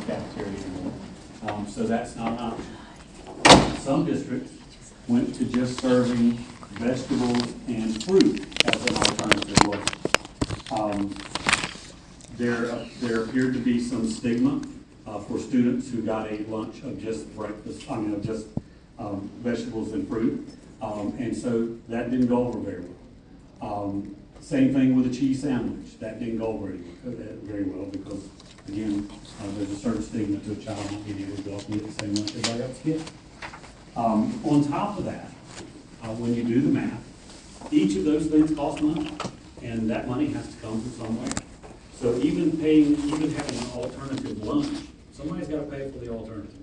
cafeteria anymore. So that's not an option. Some districts went to just serving vegetables and fruit as an alternative lunch. There appeared to be some stigma for students who got a lunch of just breakfast, of just vegetables and fruit. And so that didn't go over very well. Same thing with a cheese sandwich. That didn't go over very well because, again, there's a certain stigma to a child not being able to go up and get the same lunch everybody else gets. On top of that, when you do the math, each of those things cost money, and that money has to come from somewhere. So even having an alternative lunch, somebody's got to pay for the alternative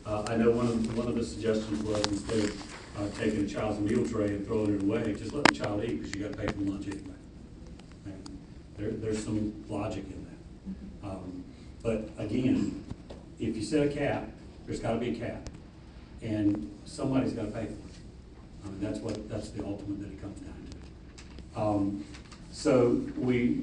lunch. I know one of the suggestions was instead of taking a child's meal tray and throwing it away, just let the child eat because you got to pay for lunch anyway. And there's some logic in that. But again, if you set a cap, there's got to be a cap, and somebody's got to pay for it. That's the ultimate that it comes down to. So we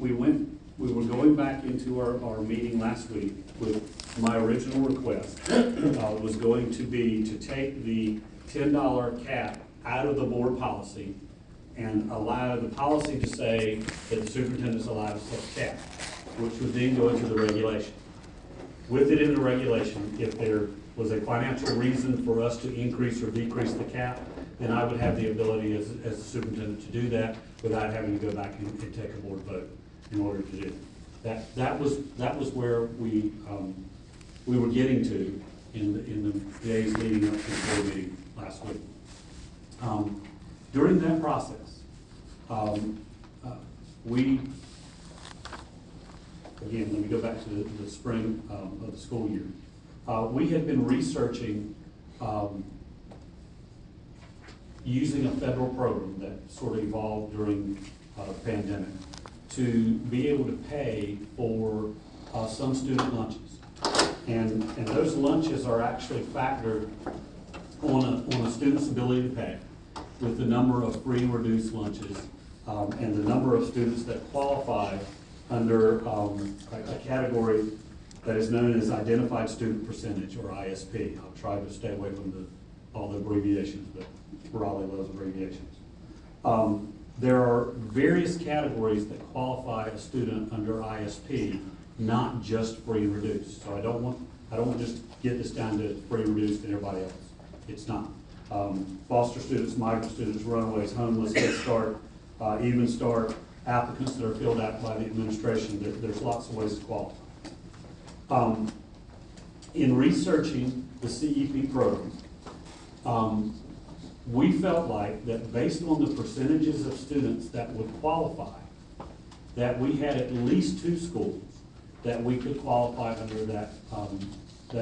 were going back into our meeting last week with my original request was going to be to take the $10 cap out of the board policy and allow the policy to say that the superintendent's allowed to set a cap, which would then go into the regulation. With it in the regulation, if there was a financial reason for us to increase or decrease the cap, then I would have the ability as the superintendent to do that without having to go back and take a board vote in order to do it. That was where we were getting to in the days leading up to the board meeting last week. During that process, again, let me go back to the spring of the school year. We had been researching using a federal program that sort of evolved during the pandemic to be able to pay for some student lunches. And those lunches are actually factored on a student's ability to pay with the number of free and reduced lunches and the number of students that qualify under a category that is known as Identified Student Percentage, or ISP. I'll try to stay away from all the abbreviations, but Raleigh loves abbreviations. There are various categories that qualify a student under ISP, not just free and reduced. So I don't want to just get this down to free and reduced and everybody else. It's not. Foster students, migrant students, runaways, homeless, Head Start, Even Start, applicants that are filled out by the administration. There's lots of ways to qualify. In researching the CEP program, we felt like that based on the percentages of students that would qualify, that we had at least 2 schools that we could qualify under that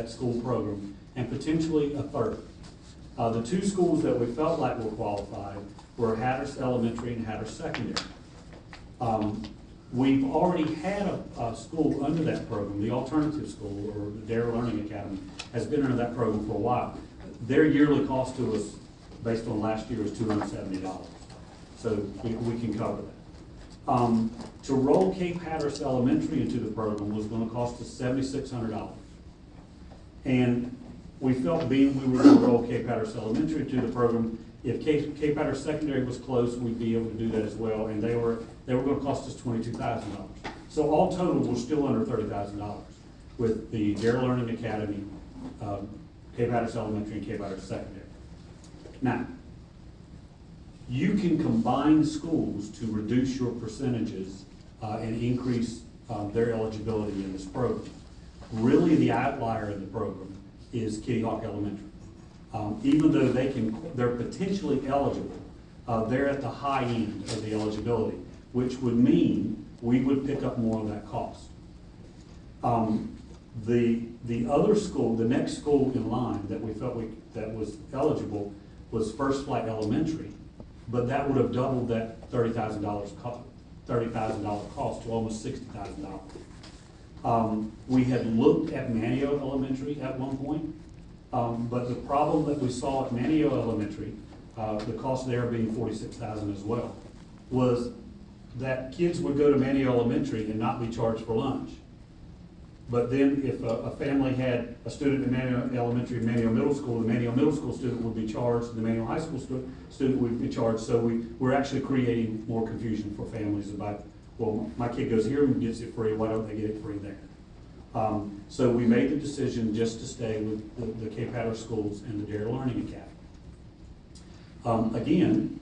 school program, and potentially a third. The 2 schools that we felt like were qualified were Hatteras Elementary and Hatteras Secondary. We've already had a school under that program, the alternative school, or the Dare Learning Academy, has been under that program for a while. Their yearly cost to us, based on last year, is $270. So we can cover that. To roll Cape Hatteras Elementary into the program was going to cost us $7,600. And we felt being we were going to roll Cape Hatteras Elementary into the program, if Cape Hatteras Secondary was closed, we'd be able to do that as well. And they were going to cost us $22,000. So all total, we're still under $30,000 with the Dare Learning Academy, Cape Hatteras Elementary, and Cape Hatteras Secondary. Now, you can combine schools to reduce your percentages and increase their eligibility in this program. Really, the outlier in the program is Kitty Hawk Elementary. Even though they're potentially eligible, they're at the high end of the eligibility, which would mean we would pick up more of that cost. The other school, the next school in line that we felt that was eligible was First Flight Elementary, but that would have doubled that $30,000 cost to almost $60,000. We had looked at Manio Elementary at one point, but the problem that we saw at Manio Elementary, the cost there being $46,000 as well, was that kids would go to Manio Elementary and not be charged for lunch. But then if a family had a student in Manual Elementary and Manual Middle School, the Manual Middle School student would be charged, and the Manual High School student would be charged. So we're actually creating more confusion for families about, well, my kid goes here and gets it free, why don't they get it free there? So we made the decision just to stay with the Cape Hatteras schools and the Dare Learning Academy. Again,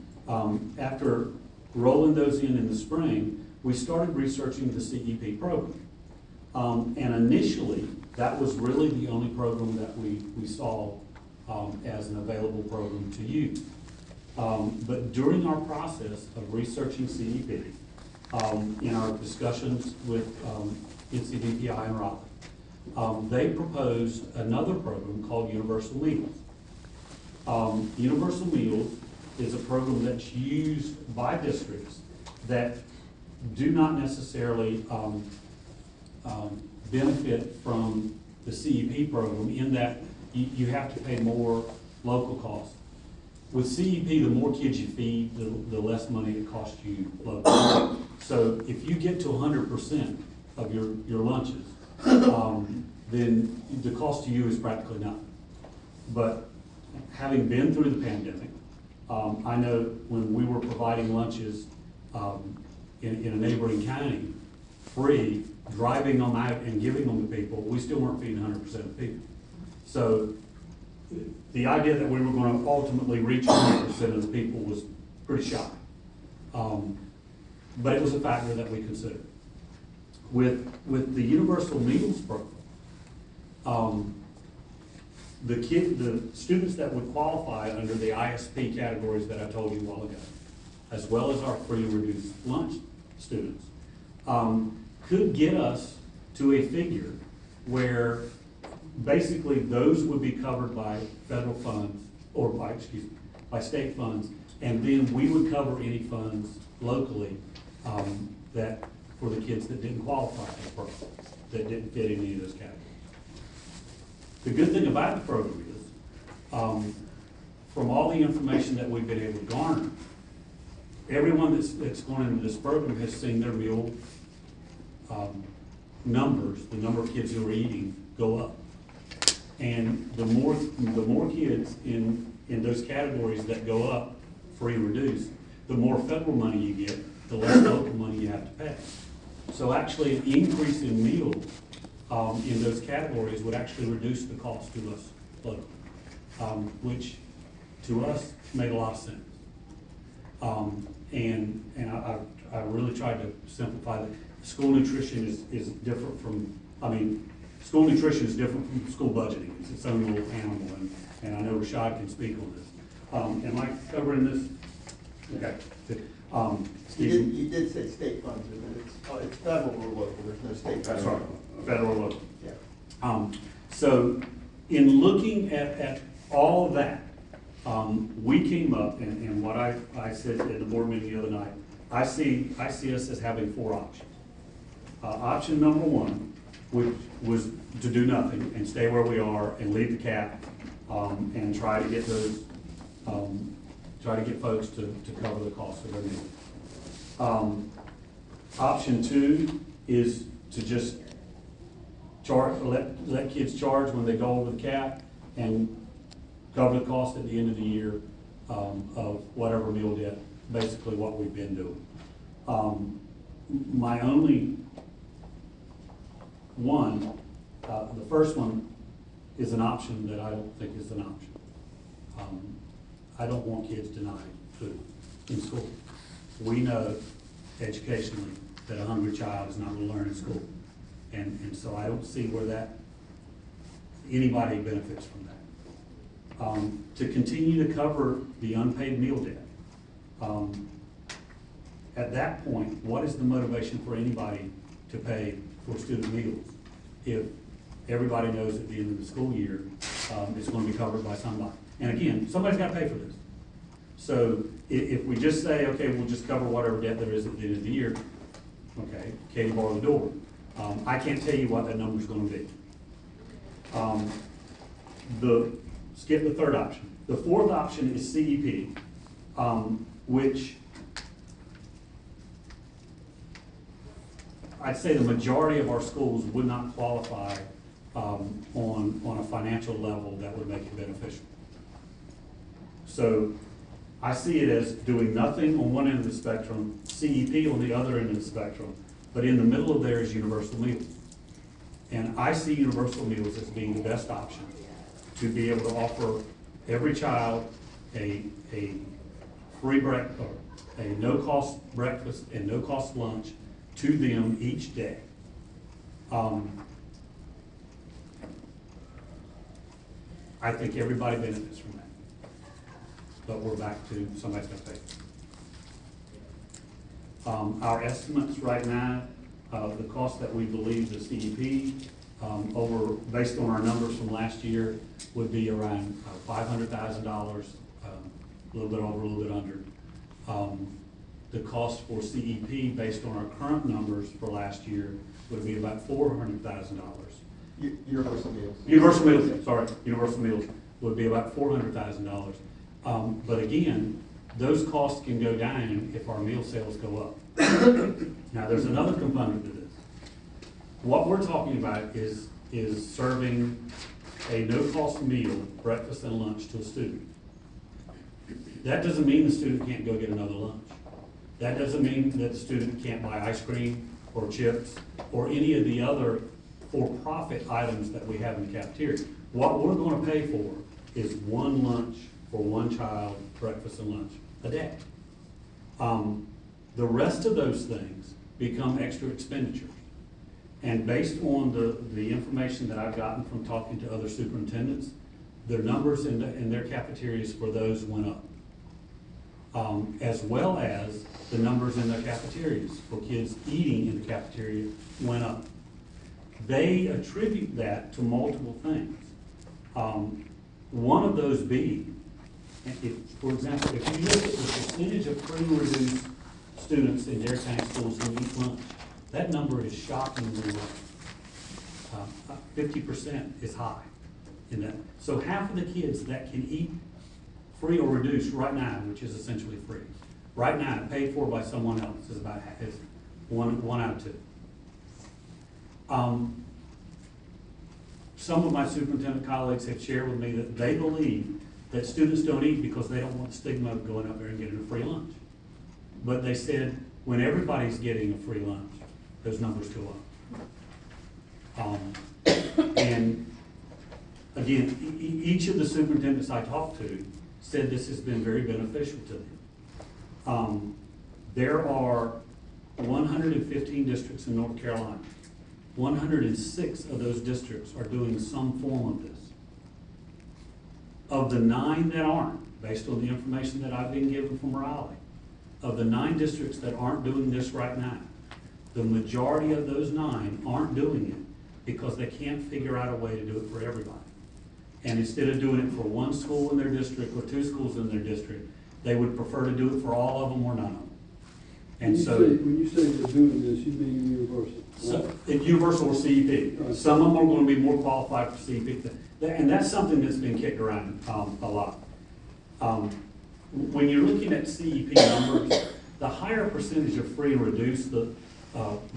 after rolling those in the spring, we started researching the CEP program. And initially, that was really the only program that we saw as an available program to use. But during our process of researching CEP, in our discussions with NCDPI and Raleigh, they proposed another program called Universal Meals. Universal Meals is a program that's used by districts that do not necessarily benefit from the CEP program, in that you have to pay more local costs. With CEP, the more kids you feed, the less money it costs you locally. So if you get to 100% of your lunches, then the cost to you is practically nothing. But having been through the pandemic, I know when we were providing lunches in a neighboring county, free, driving them out and giving them to people, we still weren't feeding 100% of the people. So the idea that we were going to ultimately reach 100% of the people was pretty shy. But it was a factor that we considered. With the Universal Meals program, the students that would qualify under the ISP categories that I told you a while ago, as well as our free and reduced lunch students, could get us to a figure where basically those would be covered by federal funds, or by state funds, and then we would cover any funds locally that for the kids that didn't qualify for the program, that didn't fit any of those categories. The good thing about the program is, from all the information that we've been able to garner, everyone that's going into this program has seen their meal numbers, the number of kids who are eating, go up. And the more kids in those categories that go up, free and reduced, the more federal money you get, the less local money you have to pay. So actually, an increase in meals in those categories would actually reduce the cost to us locally, which to us made a lot of sense. And I really tried to simplify that. School nutrition is different from, school nutrition is different from school budgeting. It's its own little animal, and I know Rashad can speak on this. Am I covering this? Okay. You did say state funds, but it's federal or local. There's no state. That's right, federal or local. Yeah. So in looking at all of that, we came up, and what I said at the board meeting the other night, I see us as having 4 options. Option number 1, which was to do nothing and stay where we are and leave the cap, and try to get those, try to get folks to cover the cost of their meal. Option 2 is to just charge, let kids charge when they go over the cap and cover the cost at the end of the year of whatever meal debt, basically what we've been doing. My only one, the first one is an option that I don't think is an option. I don't want kids denied food in school. We know educationally that a hungry child is not going to learn in school. And so I don't see where anybody benefits from that. To continue to cover the unpaid meal debt, at that point, what is the motivation for anybody to pay for student meals if everybody knows at the end of the school year it's going to be covered by somebody? And again, somebody's got to pay for this. So if we just say, okay, we'll just cover whatever debt there is at the end of the year, okay, Katie borrow the door. I can't tell you what that number is going to be. Skip the third option. The fourth option is CEP, which I'd say the majority of our schools would not qualify on a financial level that would make it beneficial. So I see it as doing nothing on one end of the spectrum, CEP on the other end of the spectrum, but in the middle of there is universal meals. And I see universal meals as being the best option to be able to offer every child a free breakfast, or a no-cost breakfast and no-cost lunch to them each day. I think everybody benefits from that. But we're back to somebody's got to pay. Our estimates right now, the cost that we believe the CEP based on our numbers from last year, would be around $500,000, a little bit over, a little bit under. The cost for CEP, based on our current numbers for last year, would be about $400,000. Universal meals. Universal meals, sorry, universal meals would be about $400,000. But again, those costs can go down if our meal sales go up. Now, there's another component to this. What we're talking about is serving a no-cost meal, breakfast and lunch, to a student. That doesn't mean the student can't go get another lunch. That doesn't mean that the student can't buy ice cream or chips or any of the other for-profit items that we have in the cafeteria. What we're going to pay for is one lunch for one child, breakfast and lunch a day. The rest of those things become extra expenditures. And based on the information that I've gotten from talking to other superintendents, their numbers in their cafeterias for those went up. As well as the numbers in their cafeterias for kids eating in the cafeteria went up. They attribute that to multiple things. One of those being, for example, if you look at the percentage of free and reduced students in Dare County schools who eat lunch, that number is shockingly low. 50% is high in that. So half of the kids that can eat free or reduced right now, which is essentially free, right now paid for by someone else, is about is one out of two. Some of my superintendent colleagues have shared with me that they believe that students don't eat because they don't want the stigma of going up there and getting a free lunch. But they said when everybody's getting a free lunch, those numbers go up. And again, each of the superintendents I talked to said this has been very beneficial to them. There are 115 districts in North Carolina. 106 of those districts are doing some form of this. Of the 9 that aren't, based on the information that I've been given from Raleigh, of the 9 districts that aren't doing this right now, the majority of those 9 aren't doing it because they can't figure out a way to do it for everybody. And instead of doing it for one school in their district or 2 schools in their district, they would prefer to do it for all of them or none of them. And when you say they're doing this, you mean universal? Right? Universal or CEP. Right. Some of them are going to be more qualified for CEP. And that's something that's been kicked around a lot. When you're looking at CEP numbers, the higher percentage of free and reduced that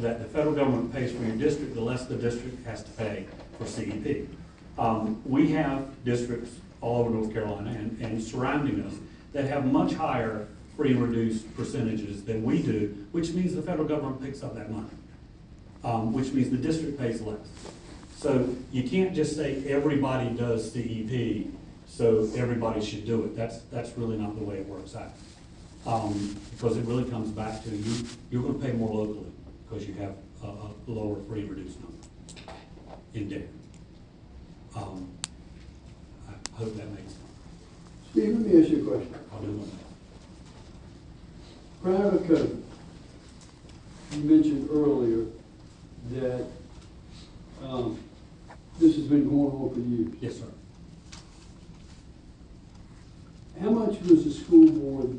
the federal government pays for your district, the less the district has to pay for CEP. We have districts all over North Carolina and surrounding us that have much higher free and reduced percentages than we do, which means the federal government picks up that money, which means the district pays less. So you can't just say everybody does CEP, so everybody should do it. That's really not the way it works out. Because it really comes back to you're going to pay more locally because you have a lower free and reduced number in Dare. I hope that makes sense. Steve, let me ask you a question. I'll do one. Prior to COVID, you mentioned earlier that this has been going on for years. Yes, sir. How much was the school board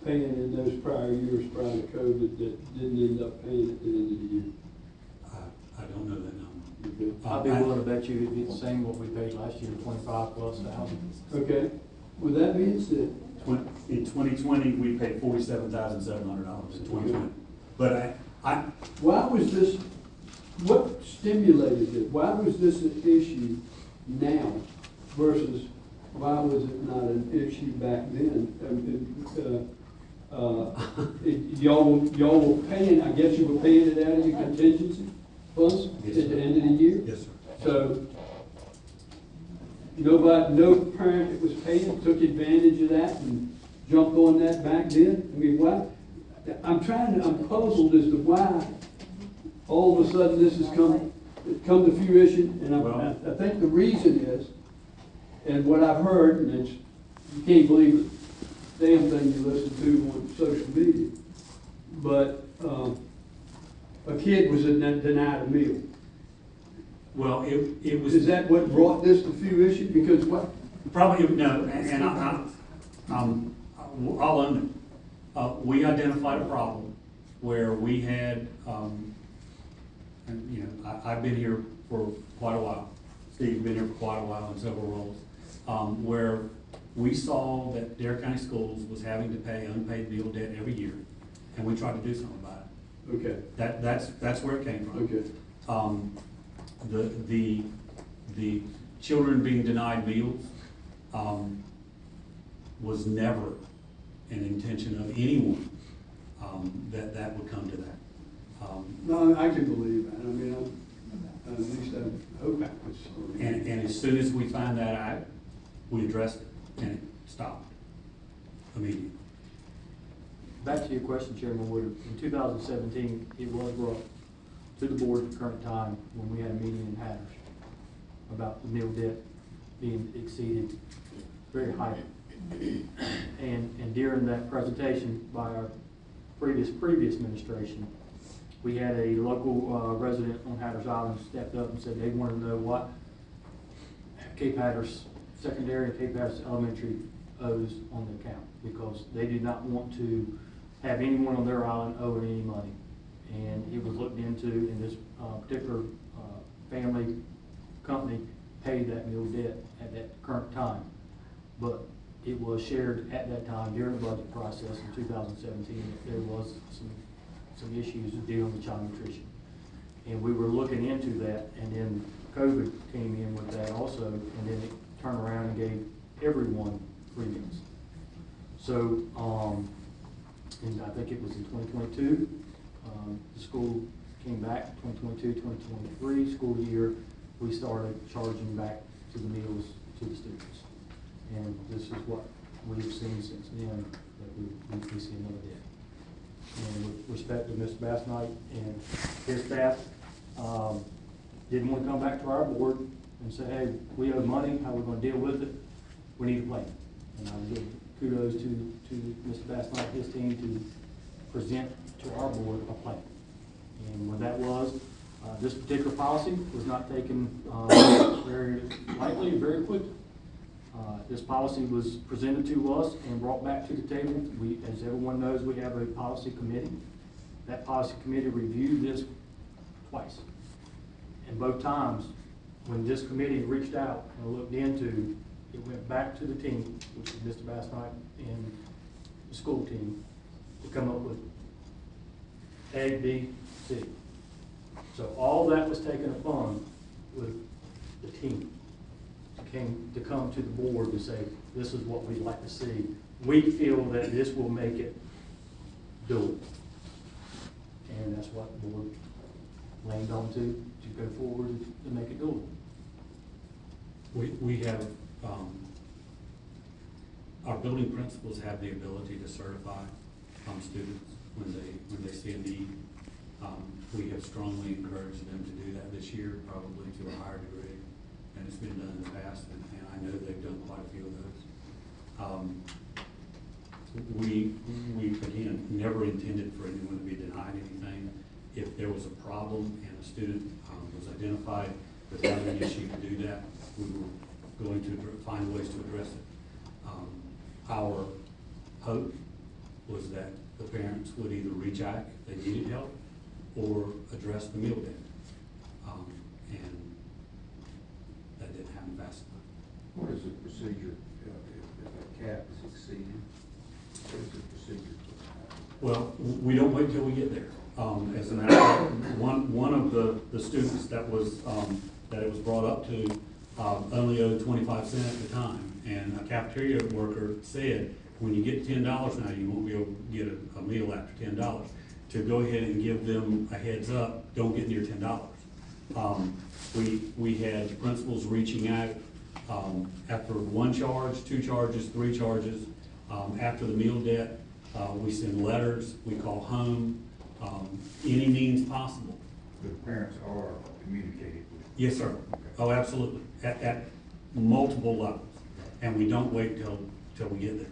paying in those prior years prior to COVID that didn't end up paying at the end of the year? I don't know that number. I'd be willing to bet you it'd be the same what we paid last year, 25,000+. Okay. With that being said, In 2020, we paid $47,700 in 2020. But Why was this, what stimulated it? Why was this an issue now versus why was it not an issue back then? Y'all were paying, I guess you were paying it out of your contingency funds Yes, at the sir. end of the year? Yes, sir. So, no parent that was paying took advantage of that and jumped on that back then? I mean, why? I'm puzzled as to why all of a sudden this has come to fruition, and I think the reason is, and what I've heard, and it's, you can't believe the damn thing you listen to on social media, but, a kid was denied a meal. Well, it was. Is that what brought this to fruition? Because what? Probably, no, and I'll own it. We identified a problem where we had, and, you know, I've been here for quite a while. Steve's been here for quite a while in several roles, where we saw that Dare County Schools was having to pay unpaid meal debt every year, and we tried to do something about it. Okay. That's where it came from. Okay. The children being denied meals, was never an intention of anyone, that would come to that. No, I can believe that. I mean, at least I hope that was. And as soon as we find that out, we addressed it, and it stopped immediately. Back to your question, Chairman Woodard, in 2017, it was brought to the board at the current time when we had a meeting in Hatters about the meal debt being exceeded very highly. And during that presentation by our previous administration, we had a local resident on Hatters Island stepped up and said they wanted to know what Cape Hatters Secondary and Cape Hatters Elementary owes on the account, because they did not want to have anyone on their island owing any money. And it was looked into, and this particular family company paid that meal debt at that current time. But it was shared at that time during the budget process in 2017 that there was some issues dealing with child nutrition. And we were looking into that, and then COVID came in with that also, and then it turned around and gave everyone free meals. So, and I think it was in 2022, the school came back, 2022-2023 school year, we started charging back to the meals to the students. And this is what we've seen since then, that we see another debt. And with respect to Mr. Bassnight and his staff, didn't want to come back to our board and say, hey, we owe money, how are we going to deal with it? We need a plan. And I would give kudos to Mr. Bassnight and his team to present to our board a plan. And when that was, this particular policy was not taken very lightly and very quickly. This policy was presented to us and brought back to the table. We, as everyone knows, we have a policy committee. That policy committee reviewed this twice. And both times, when this committee reached out and looked into, it went back to the team, which is Mr. Bassnight and the school team, to come up with A, B, C. So all that was taken upon with the team to come to the board to say, this is what we'd like to see. We feel that this will make it doable. And that's what the board landed on to go forward and make it doable. We have, our building principals have the ability to certify students when they see a need. We have strongly encouraged them to do that this year, probably to a higher degree than it's been done in the past, and I know they've done quite a few of those. We again, never intended for anyone to be denied anything. If there was a problem and a student was identified with having an issue to do that, we were going to find ways to address it. Our hope was that the parents would either reach out if they needed help or address the meal debt. And that didn't happen fast enough. What is the procedure if a cap is exceeded? What is the procedure? Well, we don't wait till we get there. As a matter of fact, one of the students that was, that it was brought up to, only owed 25 cents at the time. And a cafeteria worker said, when you get $10 now, you won't be able to get a meal after $10. To go ahead and give them a heads up, don't get near $10. We had principals reaching out, after one charge, two charges, three charges. After the meal debt, we send letters, we call home, any means possible. The parents are communicated with. Yes, sir. Oh, absolutely, at multiple levels. And we don't wait till we get there.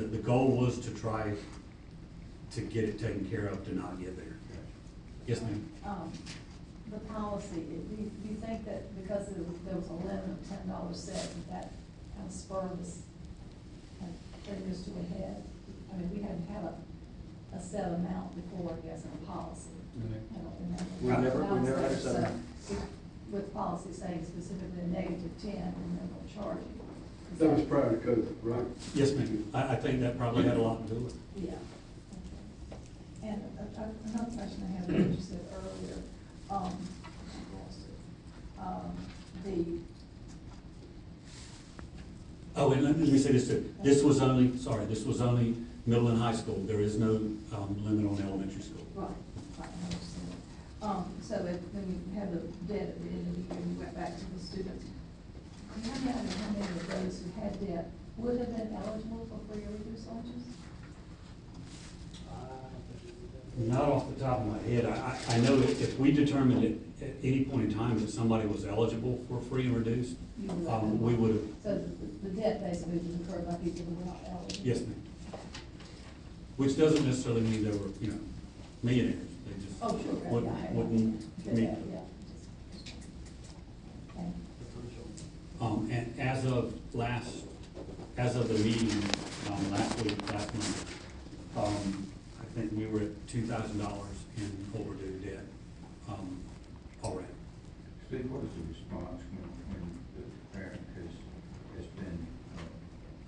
The goal was to try to get it taken care of, to not get there. Yes, ma'am. The policy, do you think that because there was a limit of $10 set, that kind of spurred us, kind of bring us to a head? I mean, we hadn't had a set amount before, I guess, in a policy. I don't remember. We never had a set amount. With policy saying specifically a -10, and then they'll charge you. That was prior to COVID, right? Yes, ma'am. I think that probably had a lot to do with it. Yeah. Okay. And another question I had, what you said earlier, I lost it. Oh, and let me say this too. This was only middle and high school. There is no limit on elementary school. Right, I understand. So when you had the debt at the end of the year, you went back to the students, do you have any idea how many of those who had debt would have been eligible for free or reduced lunches? Not off the top of my head. I know that if we determined at any point in time that somebody was eligible for free and reduced, You would have. we would have, So the debt basically was incurred by people who were not eligible? yes, ma'am. Which doesn't necessarily mean they were, millionaires. They just Oh, sure, right, wouldn't, yeah, wouldn't Good, meet. yeah. Okay. And as of the meeting, last month, I think we were at $2,000 in overdue debt, already. Steve, what is the response when the parent has been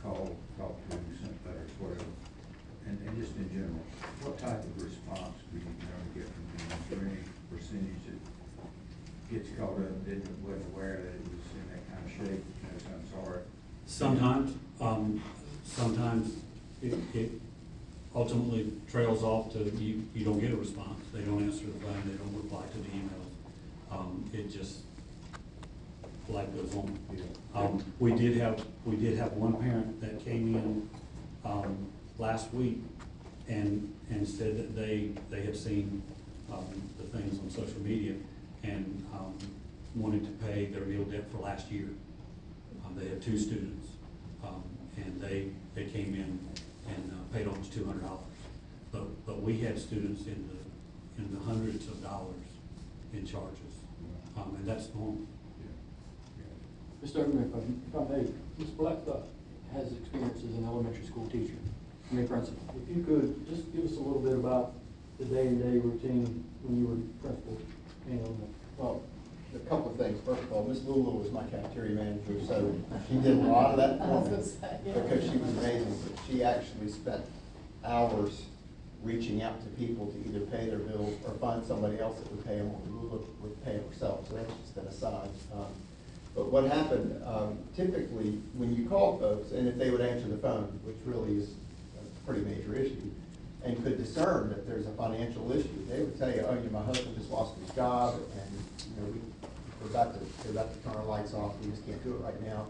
called, talked to, sent letters, whatever? And just in general, what type of response do you normally get from them? Is there any percentage that gets caught up, wasn't aware that it was in that kind of shape, so I'm sorry? Sometimes it ultimately trails off to you don't get a response. They don't answer the phone, they don't reply to the emails. It just, life goes on. We did have one parent that came in last week and said that they had seen the things on social media and wanted to pay their meal debt for last year. They had two students, and they came in and paid almost $200. But we had students in the hundreds of dollars in charges, and that's normal. Mr. Oberman, if I may, Ms. Black has experience as an elementary school teacher, principal. If you could, just give us a little bit about the day-to-day routine when you were principal handling it. Well, a couple of things. First of all, Miss Lulu was my cafeteria manager, so she did a lot of that for me because she was amazing. But she actually spent hours reaching out to people to either pay their bills or find somebody else that would pay them, or Lulu would pay herself. So that's just an aside. But what happened, typically, when you call folks, and if they would answer the phone, which really is a pretty major issue, and could discern that there's a financial issue, they would tell you, oh, my husband just lost his job, and we're about to turn our lights off, we just can't do it right now.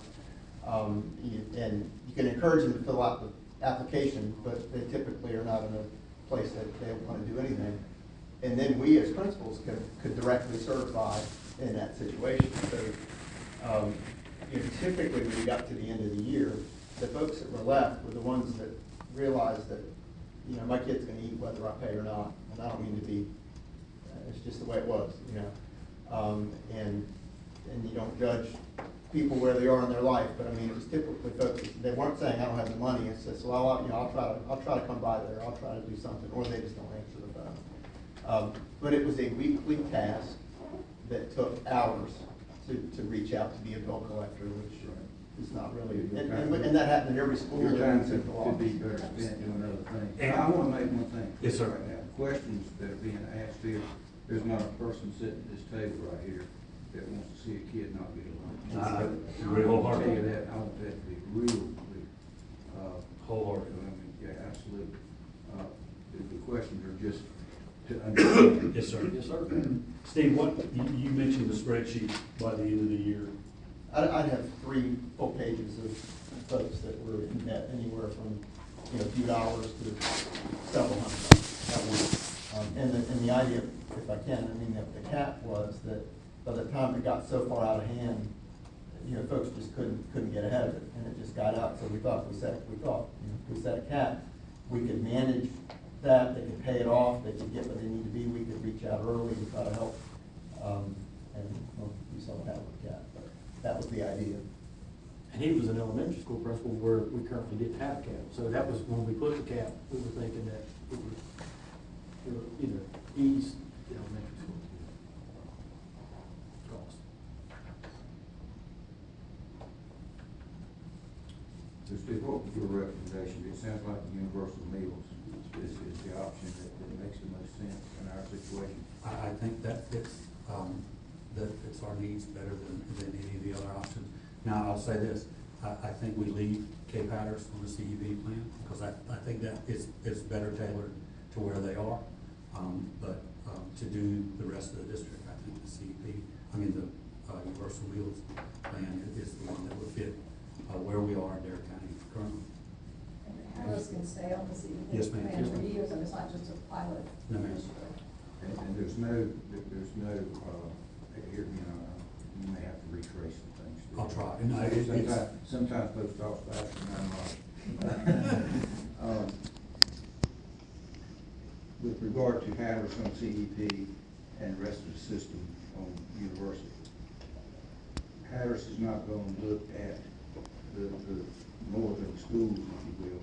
And you can encourage them to fill out the application, but they typically are not in a place that they want to do anything. And then we as principals could directly certify in that situation. So typically when we got to the end of the year, the folks that were left were the ones that realized that, my kid's gonna eat whether I pay or not. And I don't mean to be, it's just the way it was, and you don't judge people where they are in their life, but I mean, it was typically folks, they weren't saying, I don't have the money. It says, well, I'll try to come by there, I'll try to do something, or they just don't answer the phone. But it was a weekly task that took hours to reach out to the adult collector, which is not really, and that happened in every school. Your time could be better spent doing other things. I want to make one thing. Yes, sir. Right now. questions that are being asked here, there's not a person sitting at this table right here that wants to see a kid not get I along. agree I'll wholeheartedly. tell you that, I want that to be real, Wholeheartedly. I mean, yeah, absolutely. The questions are just to understand. Yes, sir. Yes, sir. Steve, you mentioned the spreadsheet by the end of the year. I'd have 3 full pages of folks that were in debt anywhere from, a few dollars to several $100 at once. And the idea, if I can, the cap was that by the time it got so far out of hand, folks just couldn't get ahead of it, and it just got out. So we thought if we set a cap, we could manage that, they could pay it off, they could get what they need to be, we could reach out early and try to help. We saw what happened with the cap, but that was the idea. And he was an elementary school principal where we currently didn't have a cap. So that was when we put the cap, we were thinking that it would either ease the elementary school cost. So Steve, what was your recommendation? It sounds like the universal meals is the option that makes the most sense in our situation. I think that fits our needs better than any of the other options. Now, I'll say this, I think we leave Cape Hatteras on the CEP plan, because I think that it's better tailored to where they are. But to do the rest of the district, I think the the Universal Meals plan is the one that would fit where we are in Dare County currently. Harris can stay on the CEP Yes, ma'am. plan for years, and it's not just a pilot. No, ma'am. And there's no, here, you may have to retrace some things. I'll try. No, Sometimes folks talk fast and I'm with regard to Hatteras on CEP and the rest of the system on Universal, Hatteras is not going to look at the northern schools, if you will,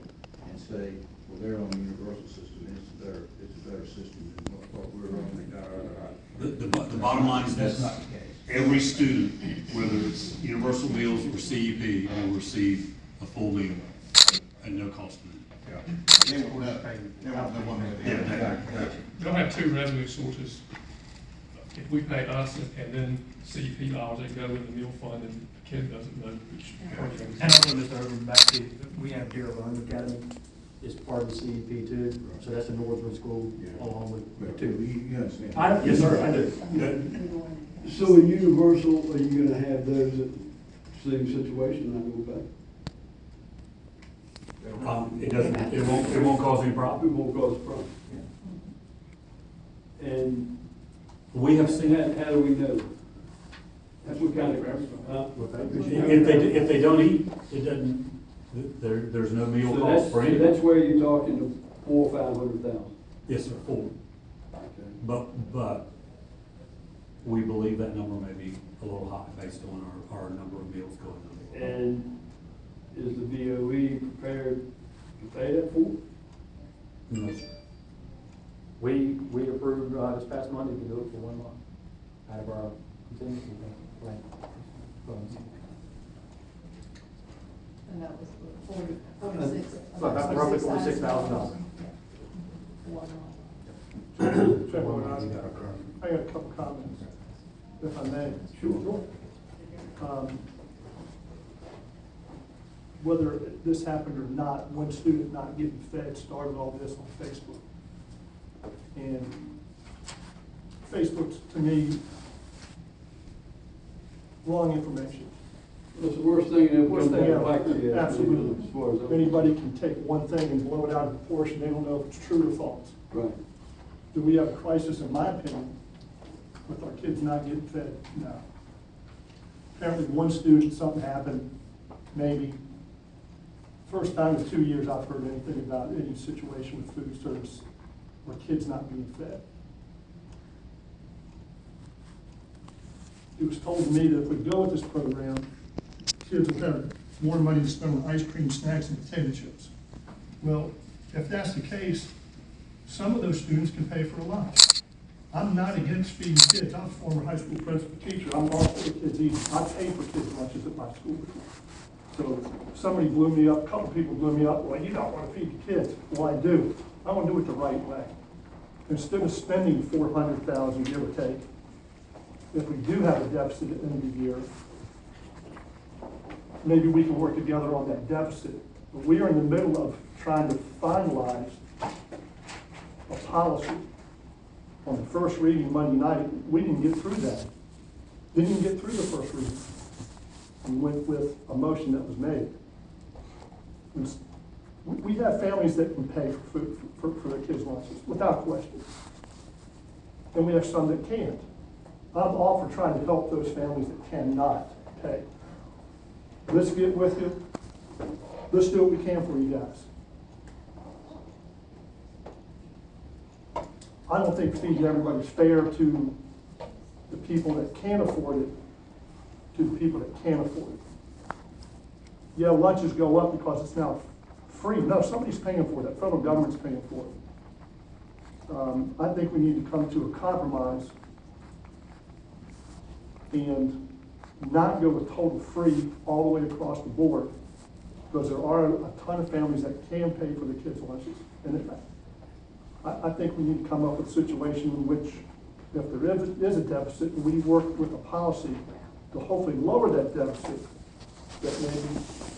and say, well, they're on the Universal system, it's a better system than what we're on. The bottom line is That's this. not the case. Every student, whether it's Universal Meals or CEP, will receive a full meal at no cost to them. They'll have 2 revenue sources. If we pay us and then CEP dollars that go in the meal fund, and the kid doesn't know which program. And also, Mr. Irvin, back to, we have Deer Run Academy, it's part of the CEP too, so that's a northern school along with But you understand? Yes, sir, I do. So in Universal, are you gonna have those at the same situation, not go back? It won't cause any It problem. won't cause a problem. And We have seen, how do we know? That's what kind if they don't eat, it doesn't, there's no meal cost for So anybody. that's where you're talking to 400,000 or 500,000. Yes, sir, full. But we believe that number may be a little high based on our number of meals going on. And is the BOE prepared to pay that for? No, sir. We approved, this past Monday to do it for 1 month out of our contingency plan funds. And that was 46. About roughly $46,000. I got a couple comments, if I may. Sure. Whether this happened or not, one student not getting fed started all this on Facebook. And Facebook's, to me, wrong information. That's the worst thing that Worst comes thing out ever. like that. Absolutely. As far as Anybody can take one thing and blow it out of proportion, they don't know if it's true or false. Right. Do we have a crisis, in my opinion, with our kids not getting fed? No. Apparently, one student, something happened, maybe. First time in 2 years I've heard anything about any situation with food service where kids not being fed. It was told to me that if we go with this program, kids will have more money to spend on ice cream, snacks, and potato chips. Well, if that's the case, some of those students can pay for a lunch. I'm not against feeding kids. I'm a former high school principal teacher. I'm all for kids eating. I pay for kids' lunches at my school. So somebody blew me up, a couple people blew me up, well, you don't want to feed the kids. Well, I do. I want to do it the right way. instead of spending 400,000, give or take, if we do have a deficit at the end of the year, maybe we can work together on that deficit. But we are in the middle of trying to finalize a policy. On the first reading Monday night, we didn't get through that. Didn't even get through the first reading. We went with a motion that was made. We have families that can pay for food, for their kids' lunches, without question. And we have some that can't. I'm all for trying to help those families that cannot pay. Let's get with you. Let's do what we can for you guys. I don't think feeding everybody's fair to the people that can't afford it, to the people that can't afford it. Yeah, lunches go up because it's now free. No, somebody's paying for that. Federal government's paying for it. I think we need to come to a compromise and not go with total free all the way across the board, because there are a ton of families that can pay for the kids' lunches. And I think we need to come up with a situation in which, if there is a deficit, we work with a policy to hopefully lower that deficit, that maybe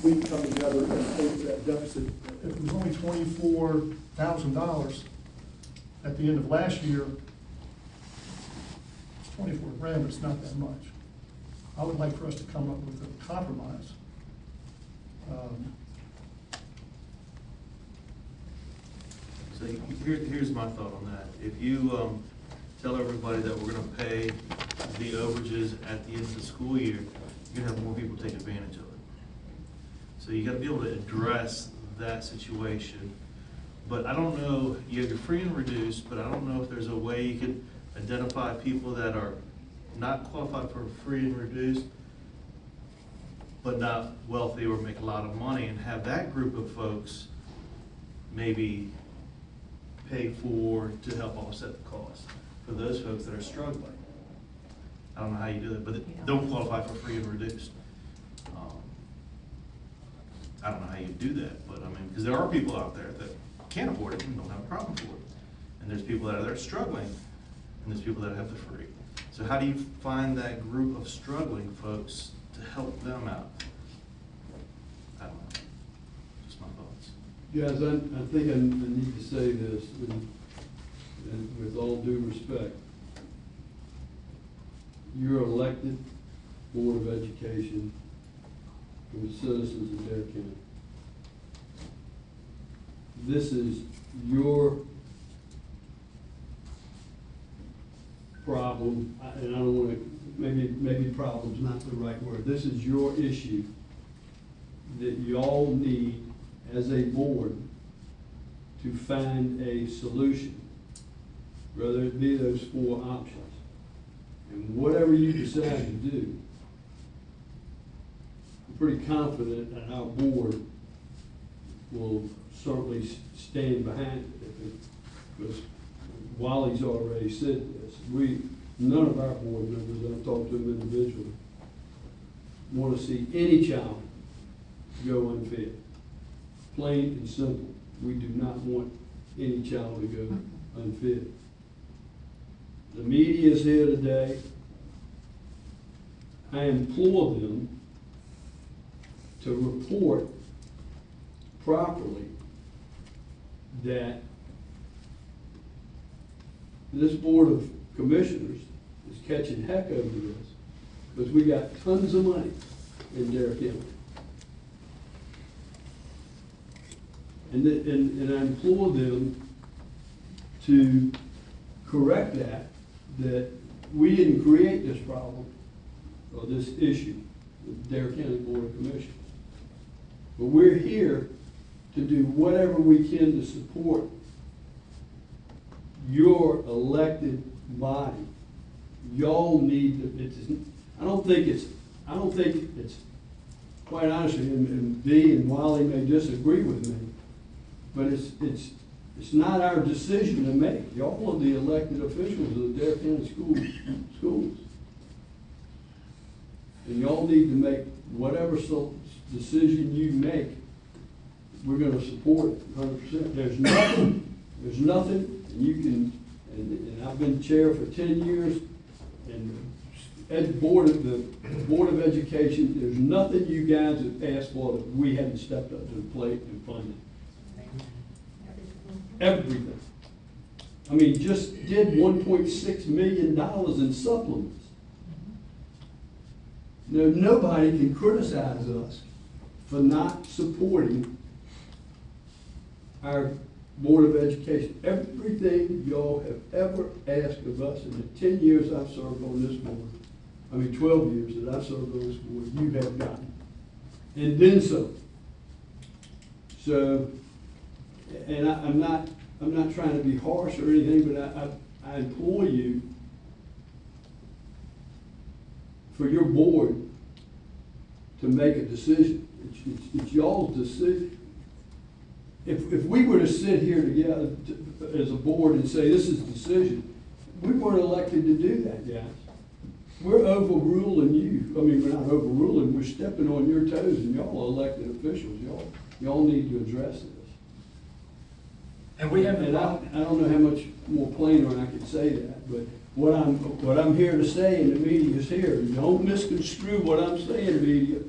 we can come together and pay for that deficit. If it was only $24,000 at the end of last year, it's 24 grand, but it's not that much. I would like for us to come up with a compromise. So here's my thought on that. If you tell everybody that we're gonna pay the overages at the end of the school year, you're gonna have more people take advantage of it. So you gotta be able to address that situation. But I don't know, you have your free and reduced, but I don't know if there's a way you could identify people that are not qualified for free and reduced, but not wealthy or make a lot of money, and have that group of folks maybe pay for to help offset the cost for those folks that are struggling. I don't know how you do that, but that don't qualify for free and reduced. I don't know how you do that, but I mean, because there are people out there that can't afford it and don't have a problem for it. And there's people that are there struggling, and there's people that have the free. So how do you find that group of struggling folks to help them out? I don't know. Just my thoughts. Guys, I think I need to say this, and with all due respect. You're elected Board of Education for the citizens of Dare County. This is your problem, and I don't want to, maybe problem's not the right word. This is your issue that y'all need as a board to find a solution, whether it be those 4 options. And whatever you decide to do, I'm pretty confident that our board will certainly stand behind it. Because Wally's already said this. None of our board members, and I've talked to them individually, want to see any child go unfed. Plain and simple. We do not want any child to go unfed. The media is here today. I implore them to report properly that this Board of Commissioners is catching heck over this, because we got tons of money in Dare County. And I implore them to correct that we didn't create this problem or this issue with Dare County Board of Commissioners. But we're here to do whatever we can to support your elected body. Y'all need to, I don't think it's, quite honestly, and Dee and Wally may disagree with me, but it's not our decision to make. Y'all are the elected officials of the Dare County schools. And y'all need to make whatever decision you make, we're gonna support it 100%. There's nothing, and you can And I've been chair for 10 years, and the Board of Education, there's nothing you guys have asked for that we hadn't stepped up to the plate and funded. Everything. I mean, just did $1.6 million in supplements. Now, nobody can criticize us for not supporting our Board of Education. Everything y'all have ever asked of us in the 10 years I've served on this board, 12 years that I've served on this board, you have gotten. And then some. So, and I'm not trying to be harsh or anything, but I implore you for your board to make a decision. It's y'all's decision. If we were to sit here together as a board and say, this is the decision, we weren't elected to do that, guys. We're overruling you. I mean, we're not overruling, we're stepping on your toes, and y'all are elected officials. Y'all need to address this. And we have, And I don't know how much more plainer I could say that, but what I'm here to say in the media is here. Don't misconstrue what I'm saying, media.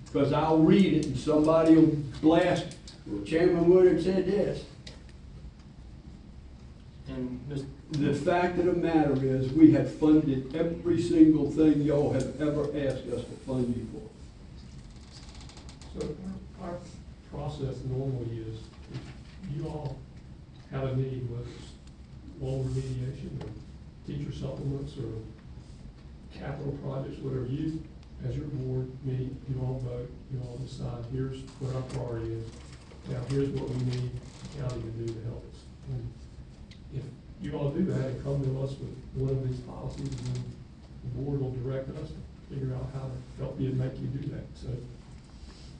Because I'll read it and somebody will blast, well, Chairman Woodard said this. And Ms. The fact of the matter is, we have funded every single thing y'all have ever asked us to fund you for. so our process normally is, if you all have a need, whether it's loan remediation or teacher supplements or capital projects, whatever, you, as your board, meet, you all vote, you all decide, here's what our priority is. Now, here's what we need the county to do to help us. And if you all do that and come to us with one of these policies, then the board will direct us to figure out how to help you and make you do that. So,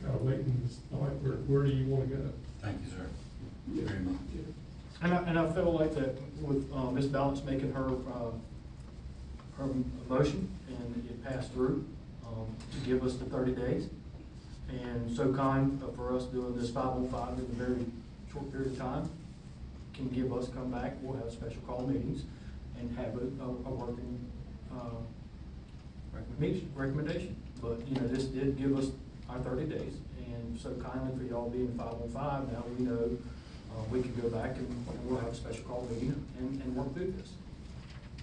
kind of waiting, all right, where do you want to go? Thank you, sir, very much. And I feel like that with Ms. Balance making her motion, and it passed through, to give us the 30 days. And so kind for us doing this 505 in a very short period of time can give us, come back, we'll have special call meetings and have a working recommendation. But, you know, this did give us our 30 days, and so kindly for y'all being 505, now we know we can go back and we'll have a special call meeting and work through this.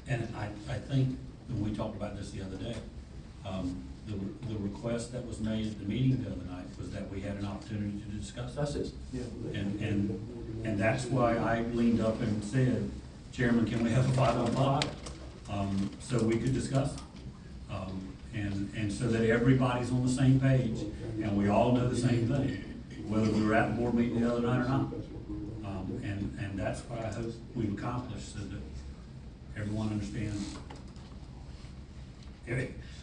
And I think, when we talked about this the other day, the request that was made at the meeting the other night was that we had an opportunity to discuss That's this. it. And that's why I leaned up and said, Chairman, can we have a 505? So we could discuss it. And so that everybody's on the same page and we all know the same thing, whether we were at the board meeting the other night or not. And that's what I hope we've accomplished, so that everyone understands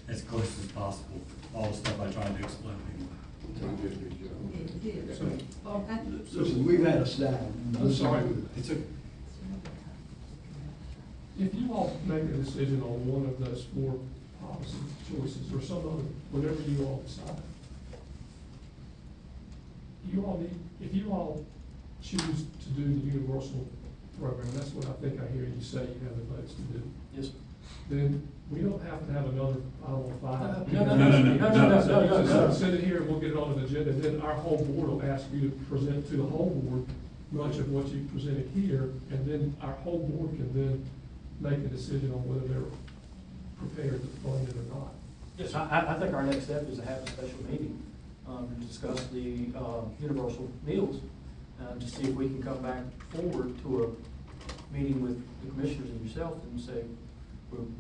as close as possible all the stuff I tried to explain to you. Listen, we've had a staff. I'm sorry. If you all make a decision on one of those four policy choices or some other, whatever you all decide, if you all choose to do the universal program, that's what I think I hear you say you have the votes to do. Yes. Then we don't have to have another 505. No. Send it here and we'll get it on an agenda, and then our whole board will ask you to present to the whole board much of what you presented here, and then our whole board can then make a decision on whether they're prepared to fund it or not. Yes, I think our next step is to have a special meeting to discuss the universal meals, to see if we can come back forward to a meeting with the commissioners and yourself and say,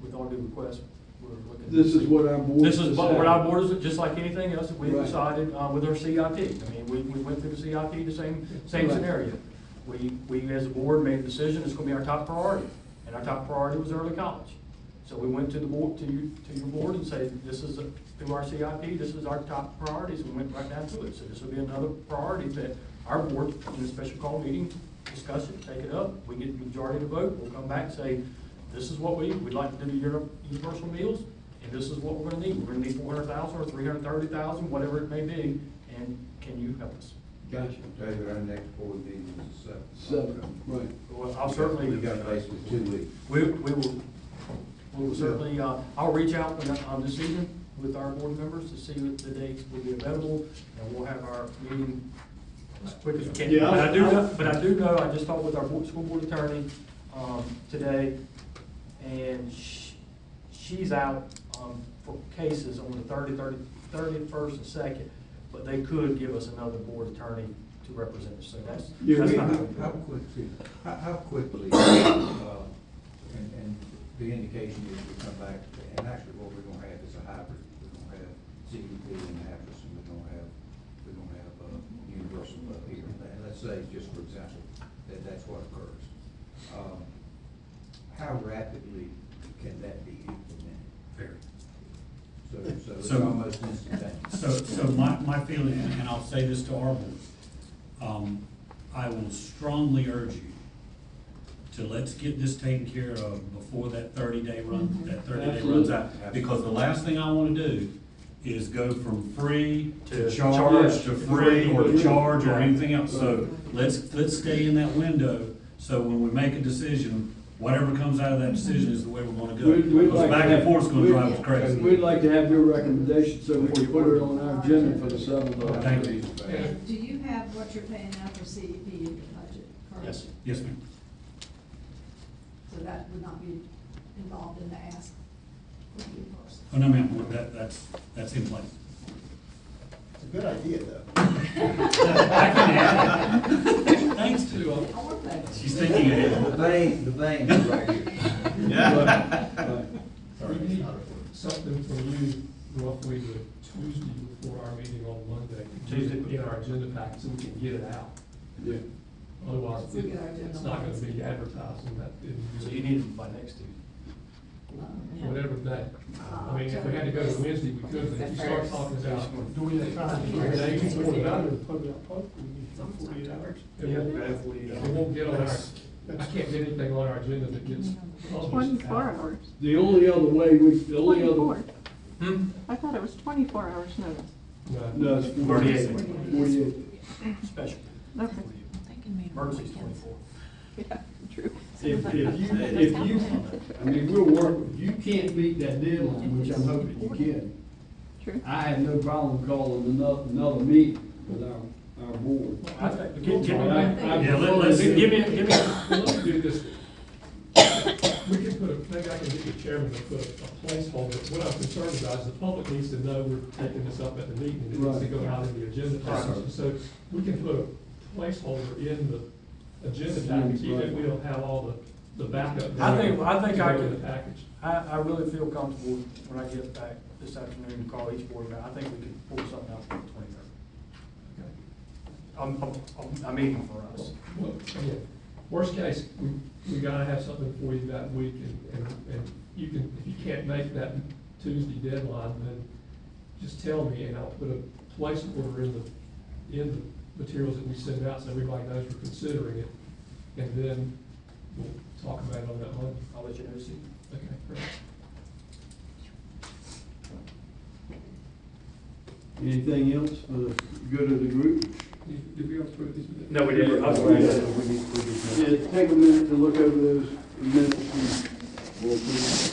with all due request, we're looking. This is what our board. This is what our board is, just like anything else that we Right. decided with our CIP. I mean, we went through the CIP, the same Right. scenario. We as a board made a decision, it's gonna be our top priority, and our top priority was early college. So we went to the board, to your board and said, this is, through our CIP, this is our top priorities, and we went right down to it. So this will be another priority that our board, in a special call meeting, discuss it, take it up. We get the majority of the vote, we'll come back and say, this is what we'd like to do the universal meals, and this is what we're gonna need. We're gonna need 400,000 or 330,000, whatever it may be, and can you help us? Gotcha. David, our next board meeting is the 7th. Seven, right. Well, I'll certainly. We got basically 2 weeks. We will certainly, I'll reach out this evening with our board members to see what the dates will be available, and we'll have our meeting as quick as we can. Yeah, But I do know, I just talked with our school board attorney, today, and she's out, for cases on the 30th, 1st, and 2nd, but they could give us another board attorney to represent us, so that's Yeah, not. How quickly, and the indication is we come back, and actually what we're gonna have is a hybrid. We're gonna have CEP in Annapolis, and we're gonna have Universal up here. And let's say, just for example, that's what occurs. How rapidly can that be implemented? Very. So it's So- almost instantaneous. So my feeling, and I'll say this to our board, I will strongly urge you to let's get this taken care of before that 30-day run, that 30-day runs out. Because the last thing I wanna do is go from free to To charge, charge. to free, or to charge, or anything else. So let's stay in that window, so when we make a decision, whatever comes out of that decision is the way we're gonna go. We'd Because like back to and have- forth is gonna we'd- drive us crazy. We'd like to have your recommendation, so we can put it on our agenda for the 7th. Thank you. Do you have what you're paying now for CEP in your budget currently? Yes. Yes, ma'am. So that would not be involved in the ask for you first? Oh, no, ma'am, that's in place. It's a good idea, though. I can add it. Thanks to, I want that. she's thinking ahead. The vein is right here. Right. We need something from you roughly the Tuesday before our meeting on Monday. Tuesday. In our agenda packet, so we can get it out. Yeah. Otherwise, So we get our agenda it's not gonna on be advertised and that. So you need them by next Tuesday. Whatever day. I mean, if we had to go to Wednesday, we could, but if you start talking about. Do we have time to Three days before the ballot? Some 48 hours. It Yeah, won't- we have 48 it won't get on our, I can't get anything on our agenda that gets published. 24 hours. The only other way the only 24. other. I thought it was 24 hours notice. No, it's 48. 48. Special. Okay. Emergency's 24. Yeah, true. If you, I mean, we'll work, if you can't meet that deadline, which I'm hoping you can, True. I have no problem calling another meeting with our board. I think, give me, Yeah, let's- give me. Well, let me do this. We can put maybe I can get the chairman to put a placeholder. What I'm concerned about is the public needs to know we're taking this up at the meeting, and it needs to go out in the agenda package. So we can put a placeholder in the agenda package, even if we don't have all the backup. I think I to go in can, the package. I really feel comfortable when I get back this afternoon and call each board member. I think we can pull something out for the 23rd. A meeting for us. Well, again, worst case, we gotta have something for you that week, and you can, if you can't make that Tuesday deadline, then just tell me, and I'll put a placeholder in the materials that we send out, so everybody knows we're considering it, and then we'll talk about it on that Monday. I'll let you know soon. Okay, great. Anything else for the good of the group? Did we approve these minutes? No, we didn't. Yeah, take a minute to look over those minutes and we'll approve.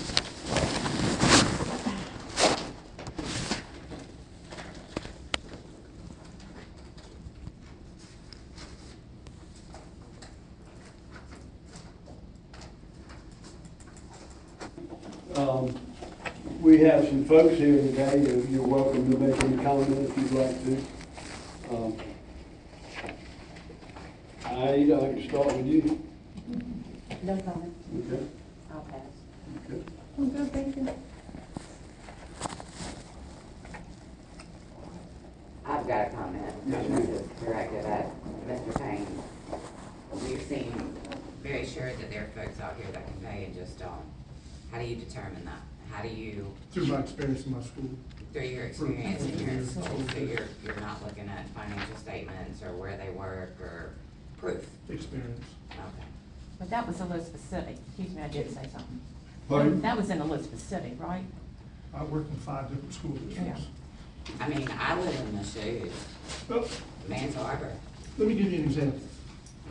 We have some folks here today, you're welcome to make any comment if you'd like to. Aida, I can start with you. No comment. Okay. I'll pass. Okay. I'm good, thank you. I've got a comment. Yes, And ma'am. this is directed at Mr. Payne. You seem very sure that there are folks out here that can pay and just don't. How do you determine that? How do you, Through my experience in my school. through your experience in your school, so you're not looking at financial statements or where they work or proof? Experience. Okay. But that was Elizabeth City. Excuse me, I did say something. Pardon? That was in Elizabeth City, right? I worked in 5 different school districts. I mean, I live in the shoes. Oh, Vance Harbor. let me give you an example.